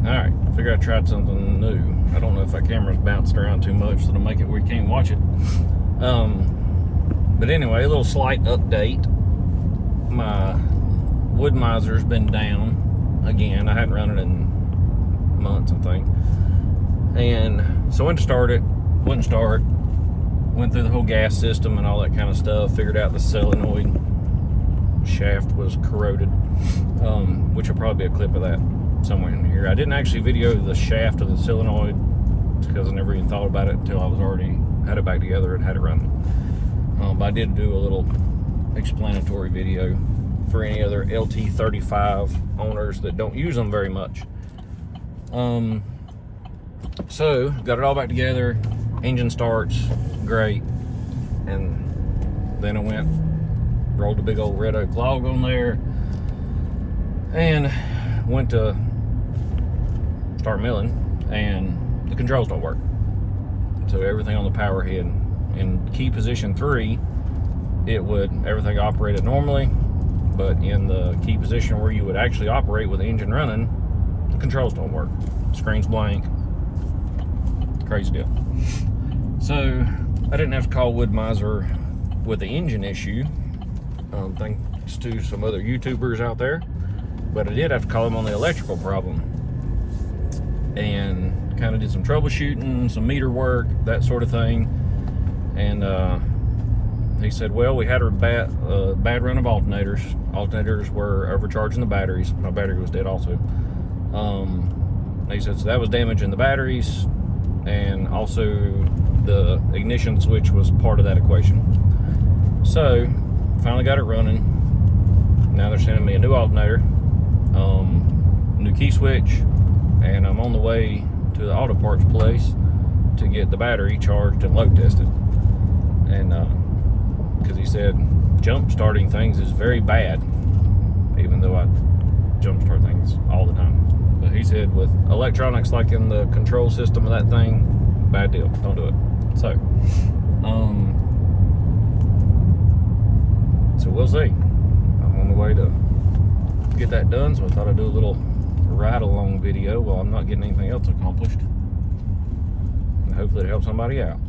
Alright, I figure I tried something new. I don't know if that camera's bounced around too much, so to make it where you can't watch it. But anyway, a little slight update. My Wood-Mizer's been down again. I hadn't run it in months, I think. And so I went to start it, wouldn't start. Went through the whole gas system and all that kind of stuff. Figured out the solenoid shaft was corroded, which will probably be a clip of that somewhere in here. I didn't actually video the shaft of the solenoid because I never even thought about it until I was already had it back together and had it running. But I did do a little explanatory video for any other LT-35 owners that don't use them very much. So got it all back together. Engine starts great, and then I rolled a big old red oak log on there and went to start milling, and the controls don't work. So everything on the power head in key position 3, everything operated normally, but in the key position where you would actually operate with the engine running, the controls don't work. Screen's blank. Crazy deal. So I didn't have to call Wood-Mizer with the engine issue, thanks to some other YouTubers out there, but I did have to call them on the electrical problem, and kind of did some troubleshooting, some meter work, that sort of thing. And he said, well, we had a bad run of alternators. Alternators were overcharging the batteries. My battery was dead also. He said, so that was damaging the batteries, and also the ignition switch was part of that equation. So finally got it running. Now they're sending me a new alternator, new key switch, and I'm on the way to the auto parts place to get the battery charged and load tested. And because he said jump starting things is very bad, even though I jump start things all the time. But he said with electronics like in the control system of that thing, bad deal, don't do it. So we'll see. I'm on the way to get that done, so I thought I'd do a little ride along video while I'm not getting anything else accomplished, and hopefully it helps somebody out.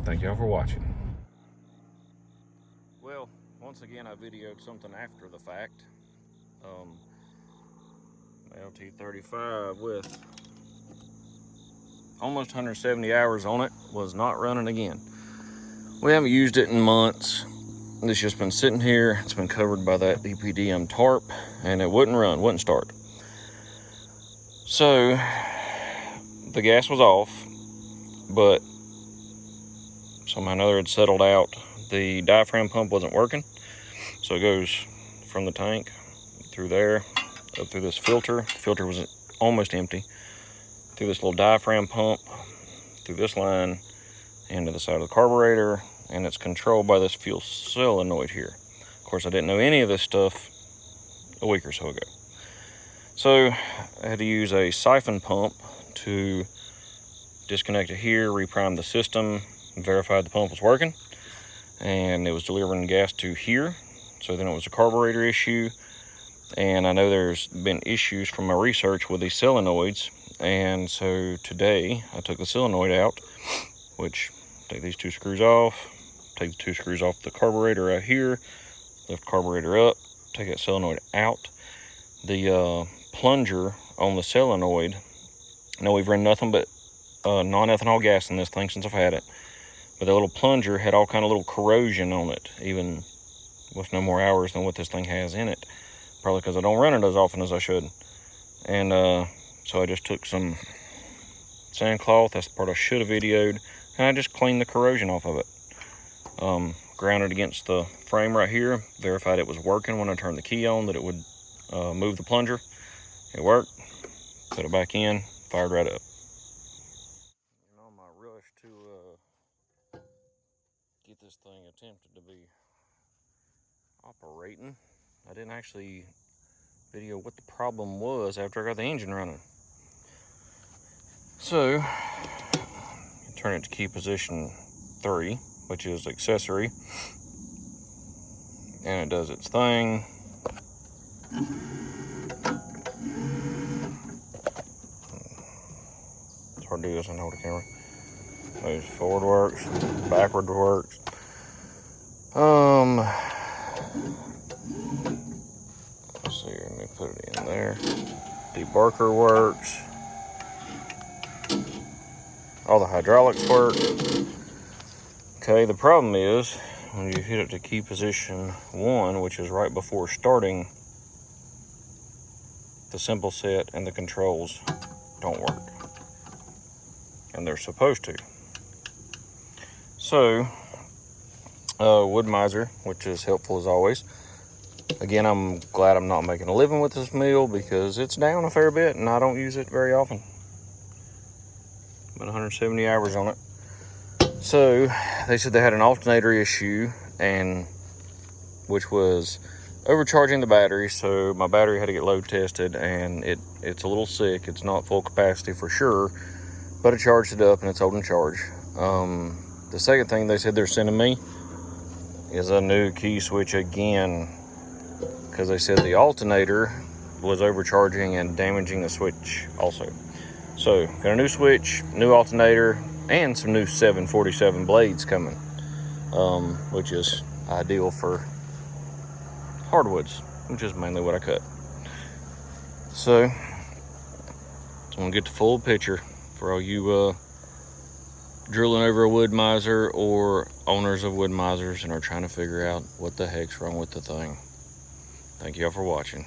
Thank y'all for watching. Well, once again I videoed something after the fact. LT-35 with almost 170 hours on it was not running again. We haven't used it in months. It's just been sitting here. It's been covered by that EPDM tarp, and it wouldn't run, wouldn't start. So the gas was off, but somehow or another it settled out. The diaphragm pump wasn't working, so it goes from the tank through there, up through this filter. The filter was almost empty, through this little diaphragm pump, through this line, into the side of the carburetor, and it's controlled by this fuel solenoid here. Of course, I didn't know any of this stuff a week or so ago. So I had to use a siphon pump to disconnect it here, reprime the system, verify the pump was working, and it was delivering gas to here. So then it was a carburetor issue, and I know there's been issues from my research with these solenoids, and so today I took the solenoid out, which take these 2 screws off, take the 2 screws off the carburetor right here, lift carburetor up, take that solenoid out. The plunger on the solenoid, I know we've run nothing but non-ethanol gas in this thing since I've had it, but the little plunger had all kind of little corrosion on it, even with no more hours than what this thing has in it, probably because I don't run it as often as I should. And so I just took some sandcloth, that's the part I should have videoed, and I just cleaned the corrosion off of it. Ground it against the frame right here, verified it was working when I turned the key on, that it would move the plunger. It worked. Put it back in, fired right up. And on my rush to get this thing attempted to be operating, I didn't actually video what the problem was after I got the engine running. So turn it to key position 3, which is accessory, and it does its thing. It's hard to do this and hold the camera. Moves forward works, backward works. Let's see here, let me put it in there. Debarker works. All the hydraulics work. Okay, the problem is when you hit it to key position 1, which is right before starting, the simple set and the controls don't work. And they're supposed to. So, Wood-Mizer, which is helpful as always. Again, I'm glad I'm not making a living with this mill because it's down a fair bit and I don't use it very often. About 170 hours on it. So, they said they had an alternator issue, and which was overcharging the battery. So my battery had to get load tested, and it's a little sick. It's not full capacity for sure, but I charged it up and it's holding charge. The second thing they said they're sending me is a new key switch again, because they said the alternator was overcharging and damaging the switch also. So got a new switch, new alternator, and some new 747 blades coming, which is ideal for hardwoods, which is mainly what I cut. So I'm gonna get the full picture for all you drilling over a Wood-Mizer or owners of Wood-Mizers and are trying to figure out what the heck's wrong with the thing. Thank y'all for watching.